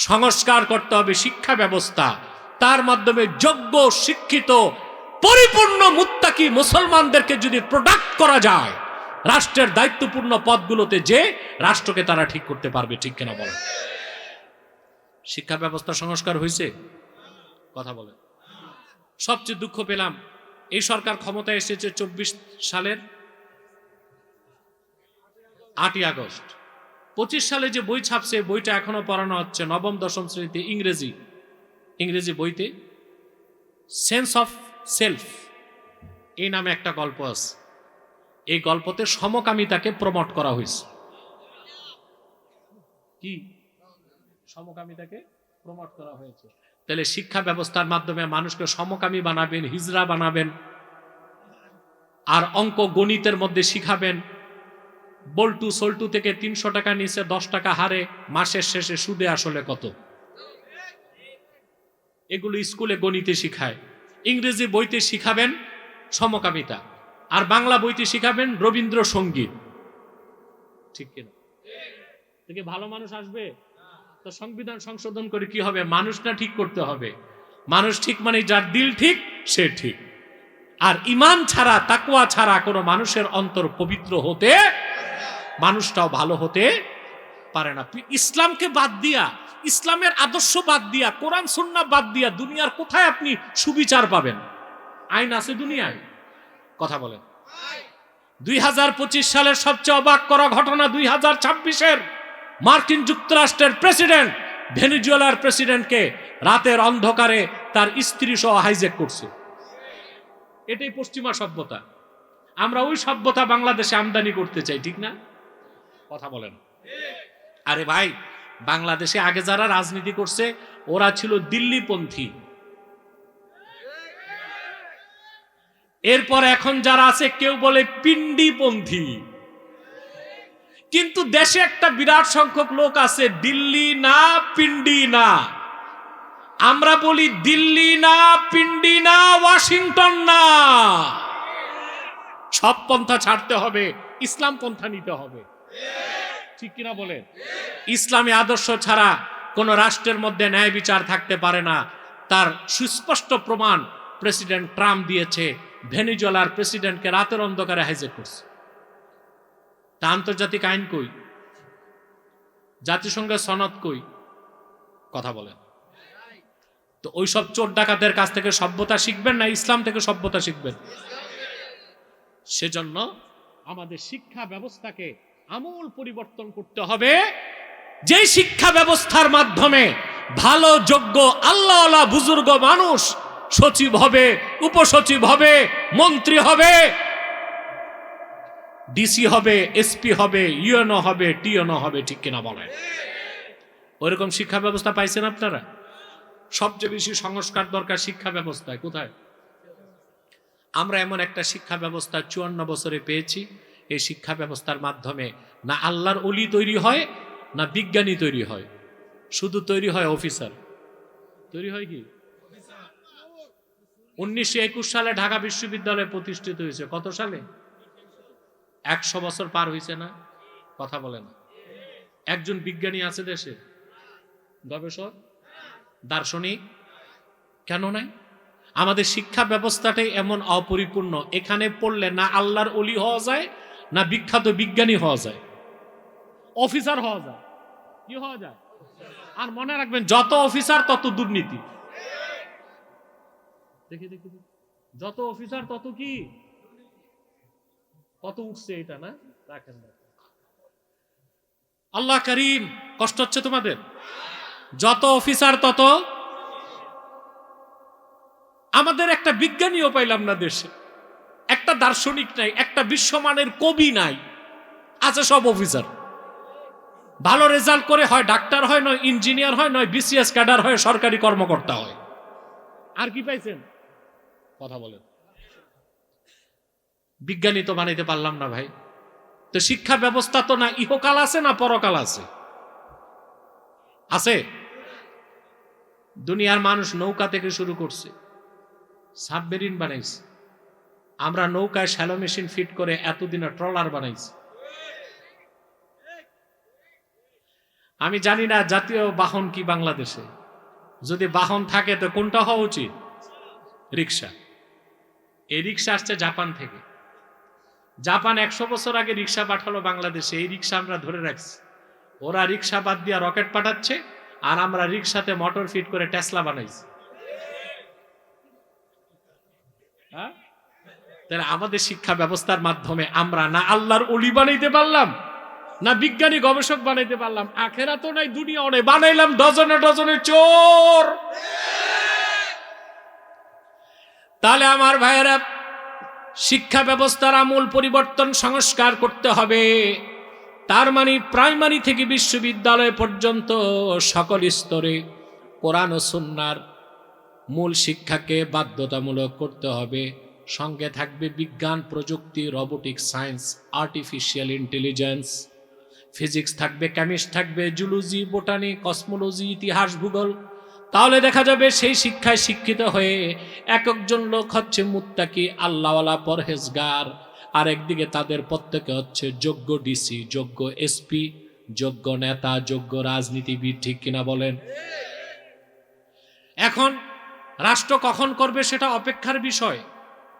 সংস্কার করতে হবে শিক্ষা ব্যবস্থা, তার মাধ্যমে যোগ্য শিক্ষিত পরিপূর্ণ মুত্তাকি মুসলমানদেরকে যদি প্রোডাক্ট করা যায় রাষ্ট্রের দায়িত্বপূর্ণ পদগুলোতে, যে রাষ্ট্রকে তারা ঠিক করতে পারবে। ঠিক কিনা বলেন? শিক্ষা ব্যবস্থা সংস্কার হয়েছে? কথা বলেন। সবচেয়ে দুঃখ পেলাম, এই সরকার ক্ষমতায় এসেছে 24 সালের 8ই আগস্ট। 25 সালে যে বই ছাপছে, বইটা এখনো পড়ানো হচ্ছে নবম দশম শ্রেণীতে, ইংরেজি বইতে। সেন্স অফ সেলফ এই নামে একটা গল্প আছে। এই গল্পতে সমকামিতাকে প্রমোট করা হয়েছে। কি সমকামিতাকে প্রমোট করা হয়েছে? তাহলে শিক্ষা ব্যবস্থার মাধ্যমে মানুষকে সমকামী বানাবেন, হিজড়া বানাবেন, আর অঙ্ক গণিতের মধ্যে শিখাবেন। বল্টু সল্টু থেকে 300 টাকা নিচে 10 টাকা হারে মাসের শেষে সুদে আসলে কত, এগুলো স্কুলে গণিতে শিখায়। ইংরেজি বইতে শিখাবেন সমকামিতা, আর বাংলা বইতে শিখাবেন রবীন্দ্রসঙ্গীত। ঠিক কিনা? থেকে ভালো মানুষ আসবে? তো সংবিধান সংশোধন করে কি হবে? মানুষটা ঠিক করতে হবে। মানুষ ঠিক মানে যার দিল ঠিক সে ঠিক। আর ঈমান ছাড়া, তাকওয়া ছাড়া কোনো মানুষের অন্তর পবিত্র হতে, মানুষটাও ভালো হতে পারে না। ইসলামকে বাদ দিয়া, ইসলামের আদর্শ বাদ দিয়া, কোরআন সুন্নাহ বাদ দিয়া দুনিয়ার কোথায় আপনি সুবিচার পাবেন? আইন আছে দুনিয়ায়? কথা বলেন। 2025 সালের সবচেয়ে অবাক করা ঘটনা, 2026-এর মার্কিন যুক্তরাষ্ট্রের প্রেসিডেন্ট ভেনেজুয়েলার প্রেসিডেন্টকে রাতের অন্ধকারে তার স্ত্রী সহ হাইজ্যাক করছে। এটাই পশ্চিমা সভ্যতা। আমরা ওই সভ্যতা বাংলাদেশে আমদানি করতে চাই, ঠিক না? কথা বলেন। আরে ভাই, বাংলাদেশে আগে যারা রাজনীতি করছে ওরা ছিল দিল্লিপন্থী, এরপর এখন যারা আছে কেউ বলে পিন্ডিপন্থী। কিন্তু দেশে একটা বিরাট সংখ্যক লোক আছে দিল্লি না, পিন্ডি না। আমরা বলি দিল্লি না, পিন্ডি না, ওয়াশিংটন না। সব পন্থা ছাড়তে হবে, ইসলাম পন্থা নিতে হবে। ঠিক কিনা বলেন? ইসলামী আদর্শ ছাড়া কোন রাষ্ট্রের মধ্যে ন্যায় বিচার থাকতে পারে না। তার সুস্পষ্ট প্রমাণ প্রেসিডেন্ট ট্রাম্প দিয়েছে। ভেনেজুয়েলার প্রেসিডেন্টকে রাতের অন্ধকারে হাইজ্যাক করছে। তা আন্তর্জাতিক আইন কই? জাতিসংঘের সনদ কই? কথা বলেন। তো ওইসব চোর ডাকাতের কাছ থেকে সভ্যতা শিখবেন না ইসলাম থেকে সভ্যতা শিখবেন? সেজন্য আমাদের শিক্ষা ব্যবস্থাকে আমূল পরিবর্তন করতে হবে। যে শিক্ষা ব্যবস্থার মাধ্যমে ভালো যোগ্য আল্লাহওয়ালা বুজুর্গ মানুষ সচিব হবে, উপসচিব হবে, মন্ত্রী হবে, ডিসি হবে, এসপি হবে, ইউএনও হবে, টিএনও হবে। ঠিক কিনা বলেন? ওইরকম শিক্ষা ব্যবস্থা পাইছেন আপনারা? সবচেয়ে বেশি সংস্কার দরকার শিক্ষা ব্যবস্থায়। কোথায়? আমরা এমন একটা শিক্ষা ব্যবস্থা 54 বছরে পেয়েছি। এই শিক্ষা ব্যবস্থার মাধ্যমে না আল্লাহর ওলি তৈরি হয়, না বিজ্ঞানী তৈরি হয়, শুধু তৈরি হয় অফিসার। তৈরি হয় কি? 1921 সালে ঢাকা বিশ্ববিদ্যালয় প্রতিষ্ঠিত হয়েছে। কত সালে? 100 বছর পার হয়েছে না? কথা বলে না। একজন বিজ্ঞানী আছে দেশে? গবেষক, দার্শনিক? কেন নাই? আমাদের শিক্ষা ব্যবস্থাটাই এমন অপরিপূর্ণ। এখানে পড়লে না আল্লাহর ওলি হওয়া যায়, না বিখ্যাত বিজ্ঞানী হওয়া যায়, অফিসার হওয়া যায়। কি হওয়া যায়? আর মনে রাখবেন, যত অফিসার তত দুর্নীতি। দেখি দেখি, যত অফিসার তত কি, কত উঠছে এটা না? রাখেন না। আল্লাহ করিম, কষ্ট হচ্ছে তোমাদের? যত অফিসার তত। আমাদের একটা বিজ্ঞানীও পাইলাম না দেশে, একটা দার্শনিক নাই, একটা বিশ্বমানের কবি নাই, আছে সব অফিসার। ভালো রেজাল্ট করে হয় ডাক্তার হয়, নয় ইঞ্জিনিয়ার হয়, নয় বিসিএস ক্যাডার হয়, সরকারি কর্মকর্তা হয়। আর কি পাইছেন? কথা বলেন। বিজ্ঞানী তো বানাইতে পারলাম না ভাই। তো শিক্ষা ব্যবস্থা তো না ইহকাল আছে না পরকাল আছে? আছে। দুনিয়ার মানুষ নৌকা থেকে শুরু করছে, সাবমেরিন বানাইছে। আমরা নৌকায় শ্যালো মেশিন ফিট করে এতদিনে ট্রলার বানাইছি। আমি জানি না জাতীয় বাহন কি বাংলাদেশে, যদি বাহন থাকে তো কোনটা হওয়া উচিত? রিক্সা। এই রিক্সা আসছে জাপান থেকে। জাপান 100 বছর আগে রিক্সা পাঠালো বাংলাদেশে, এই রিক্সা আমরা ধরে রাখছি। ওরা রিক্সা বাদ দিয়ে রকেট পাঠাচ্ছে, আর আমরা রিক্সাতে মোটর ফিট করে টেসলা বানাইছি। হ্যাঁ, তাহলে আমাদের শিক্ষা ব্যবস্থার মাধ্যমে আমরা না আল্লাহর ওলি বানাইতে পারলাম, না বিজ্ঞানী গবেষক বানাইতে পারলাম, আখেরাতও নাই দুনিয়াও নাই, বানাইলাম ডজনে ডজনে চোর। তাহলে আমার ভাইয়েরা, শিক্ষা ব্যবস্থার আমূল পরিবর্তন সংস্কার করতে হবে। তার মানে প্রাইমারি থেকে বিশ্ববিদ্যালয় পর্যন্ত সকল স্তরে কোরআন ও সুন্নাহর মূল শিক্ষাকে বাধ্যতামূলক করতে হবে। সঙ্গে থাকবে বিজ্ঞান, প্রযুক্তি, robotic science, artificial intelligence, physics থাকবে, কেমিস্ট্রি থাকবে, জুলজি, বোটানি, কসমোলজি, ইতিহাস, ভূগোল। তাহলে দেখা যাবে সেই শিক্ষায় শিক্ষিত হয়ে এক একজন লোক হচ্ছে মুত্তাকি, আল্লাহওয়ালা, পরহেজগার, আর একদিকে তাদের প্রত্যেকে হচ্ছে যোগ্য ডিসি, যোগ্য এসপি, যোগ্য নেতা, যোগ্য রাজনীতিবিদ। ঠিক কিনা বলেন? এখন রাষ্ট্র কখন করবে সেটা অপেক্ষার বিষয়।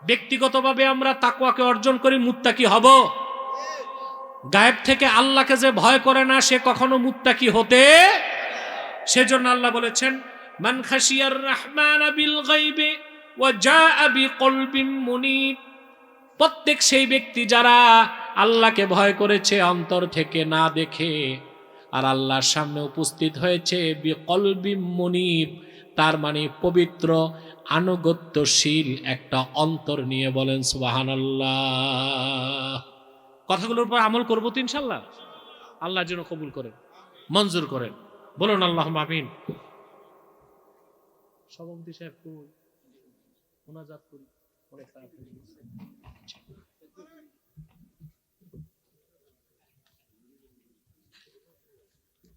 ব্যক্তিগতভাবে আমরা তাকওয়াকে অর্জন করে মুত্তাকি হব। গায়েব থেকে আল্লাহকে যে ভয় করে না সে কখনো মুত্তাকি হতে। সেজন্য আল্লাহ বলেছেন, মান খাশিয়ার রহমান বিল গায়বি ওয়া জাআ বিকলবিন মুনিব। প্রত্যেক সেই ব্যক্তি যারা আল্লাহকে ভয় করেছে অন্তর থেকে, না দেখে, আর আল্লাহর সামনে উপস্থিত হয়েছে বিকলবিন মুনিব, তার মানে পবিত্র আনুগত্যশীল একটা অন্তর নিয়ে। বলেন সুবহানাল্লাহ। কথাগুলোর উপর আমল করবো তো ইনশাল্লাহ। আল্লাহ যেন কবুল করেন, মঞ্জুর করেন। বলুন আল্লাহুম্মা আমিন। সভাপতি সাহেব তো মোনাজাত করি।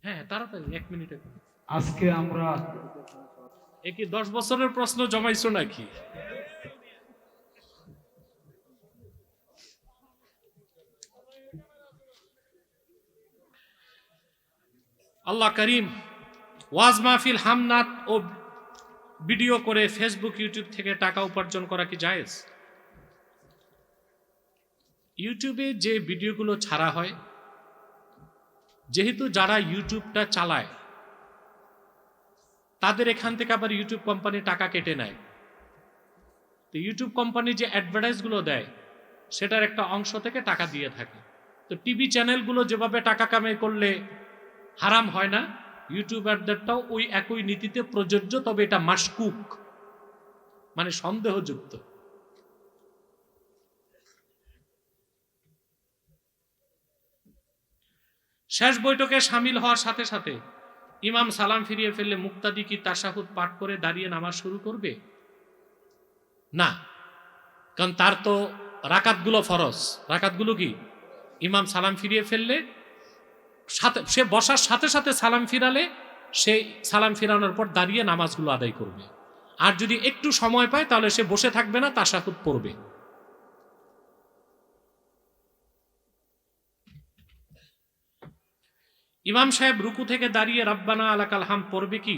হ্যাঁ, তাড়াতাড়ি 1 মিনিটে। আজকে আমরা কি 10 বছরের প্রশ্ন জমাইছো নাকি? আল্লাহ করিম। ওয়াজ মাহফিল, হামনাত ও ভিডিও করে ফেসবুক, ইউটিউব থেকে টাকা উপার্জন করা কি জায়েজ? ইউটিউবে যে ভিডিওগুলো ছাড়া হয়, যেহেতু যারা ইউটিউবটা চালায় তাদের এখান থেকে আবার ইউটিউব কোম্পানি টাকা কেটে নেয়। তো ইউটিউব কোম্পানি যে অ্যাডভার্টাইজগুলো দেয় সেটার একটা অংশ থেকে টাকা দিয়ে থাকে। তো টিভি চ্যানেলগুলো যেভাবে টাকা কামাই করলে হারাম হয় না, ইউটিউবারদেরটাও ওই একই নীতিতে প্রযোজ্য, তবে এটা মাশকুক, মানে সন্দেহযুক্ত। শেষ বৈঠকে সামিল হওয়ার সাথে সাথে ইমাম সালাম ফিরিয়ে ফেললে মুক্তাদি কি তাশাহুদ পাঠ করে দাঁড়িয়ে নামাজ শুরু করবে? না, কারণ তার তো রাকাতগুলো ফরজ। রাকাতগুলো কি? ইমাম সালাম ফিরিয়ে ফেললে সাথে সে বসার সাথে সাথে সালাম ফিরালে সে সালাম ফিরানোর পর দাঁড়িয়ে নামাজগুলো আদায় করবে। আর যদি একটু সময় পায় তাহলে সে বসে থাকবে না, তাশাহুদ পড়বে। ইমাম সাহেব রুকু থেকে দাঁড়িয়ে রাব্বানা আলাকাল হাম পড়বে কি?